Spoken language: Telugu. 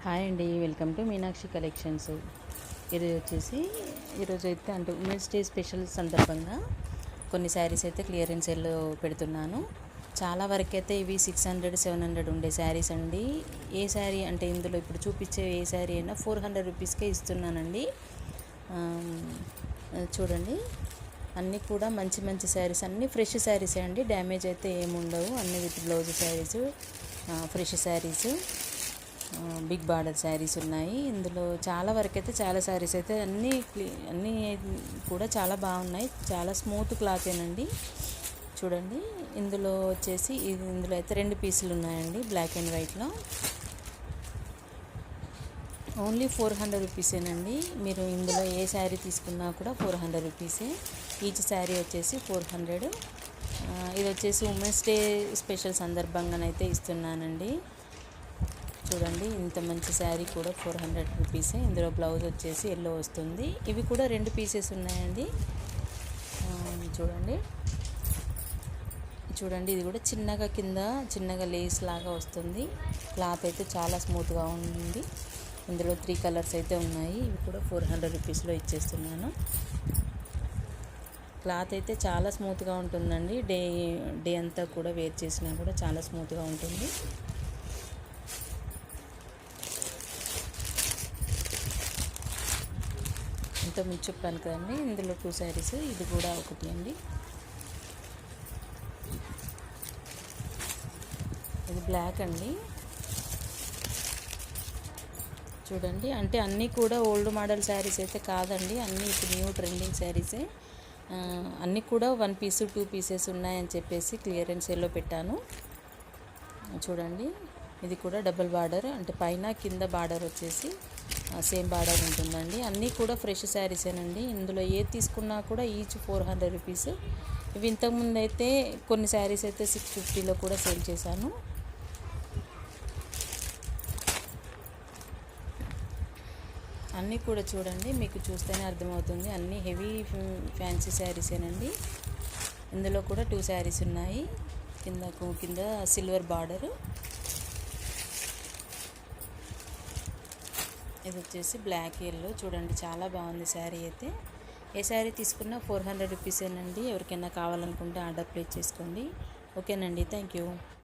హాయ్ అండి, వెల్కమ్ టు మీనాక్షి కలెక్షన్స్. ఈరోజు అయితే అంటే ఉమెన్స్ డే స్పెషల్ సందర్భంగా కొన్ని శారీస్ అయితే క్లియరెన్స్ సేల్లో పెడుతున్నాను. చాలా వరకు అయితే ఇవి 600-700 ఉండే శారీస్ అండి. ఏ శారీ అంటే ఇందులో ఇప్పుడు చూపించే ఏ శారీ అయినా 400 రూపీస్కే ఇస్తున్నానండి. చూడండి, అన్నీ కూడా మంచి మంచి శారీస్, అన్నీ ఫ్రెష్ శారీసే అండి. డ్యామేజ్ అయితే ఏముండవు. అన్నీ with blouse saris, fresh saris, big border saris ఉన్నాయి. ఇందులో చాలా వరకు అయితే చాలా శారీస్ అయితే అన్నీ కూడా చాలా బాగున్నాయి. చాలా స్మూత్ క్లాతేనండి. చూడండి, ఇందులో అయితే 2 పీసులు ఉన్నాయండి, బ్లాక్ అండ్ వైట్లో. ఓన్లీ 400 రూపీసేనండి. మీరు ఇందులో ఏ శారీ తీసుకున్నా కూడా 400 రూపీసే. ఈచ్ శారీ వచ్చేసి 400. ఇది వచ్చేసి ఉమెన్స్ డే స్పెషల్ సందర్భంగానైతే ఇస్తున్నానండి. చూడండి, ఇంత మంచి శారీ కూడా 400 రూపీసే. ఇందులో బ్లౌజ్ వచ్చేసి ఎల్లో వస్తుంది. ఇవి కూడా 2 పీసెస్ ఉన్నాయండి. చూడండి, ఇది కూడా చిన్నగా లేస్ లాగా వస్తుంది. క్లాత్ అయితే చాలా స్మూత్గా ఉంది. ఇందులో 3 కలర్స్ అయితే ఉన్నాయి. ఇవి కూడా 400 రూపీస్లో ఇచ్చేస్తున్నాను. క్లాత్ అయితే చాలా స్మూత్గా ఉంటుందండి. డే అంతా కూడా వేర్ చేసినా కూడా చాలా స్మూత్గా ఉంటుంది. ఇంత ముందు చెప్పాను కదండి, ఇందులో 2 శారీస్, ఇది కూడా ఒకటి అండి. ఇది బ్లాక్ అండి. చూడండి, అంటే అన్నీ కూడా ఓల్డ్ మోడల్ శారీస్ అయితే కాదండి. అన్నీ ఇప్పుడు న్యూ ట్రెండింగ్ శారీసే. అన్నీ కూడా 1 పీసు 2 పీసెస్ ఉన్నాయని చెప్పేసి క్లియరెన్స్ సేల్లో పెట్టాను. చూడండి, ఇది కూడా డబుల్ బార్డర్, అంటే పైన కింద బార్డర్ వచ్చేసి సేమ్ బార్డర్ ఉంటుందండి. అన్నీ కూడా ఫ్రెష్ శారీసేనండి. ఇందులో ఏ తీసుకున్నా కూడా ఈచ్ 400 రూపీస్. ఇవి ఇంతకుముందు అయితే కొన్ని శారీస్ అయితే 650లో కూడా సేల్ చేశాను. అన్నీ కూడా చూడండి, మీకు చూస్తేనే అర్థమవుతుంది. అన్నీ హెవీ ఫ్యాన్సీ శారీసేనండి. ఇందులో కూడా 2 శారీస్ ఉన్నాయి. కింద సిల్వర్ బార్డరు, ఇది వచ్చేసి బ్లాక్ ఎల్లో. చూడండి, చాలా బాగుంది శారీ అయితే. ఏ శారీ తీసుకున్నా 400 రూపీసేనండి. ఎవరికైనా కావాలనుకుంటే ఆర్డర్ ప్లేస్ చేసుకోండి. ఓకేనండి, థ్యాంక్ యూ.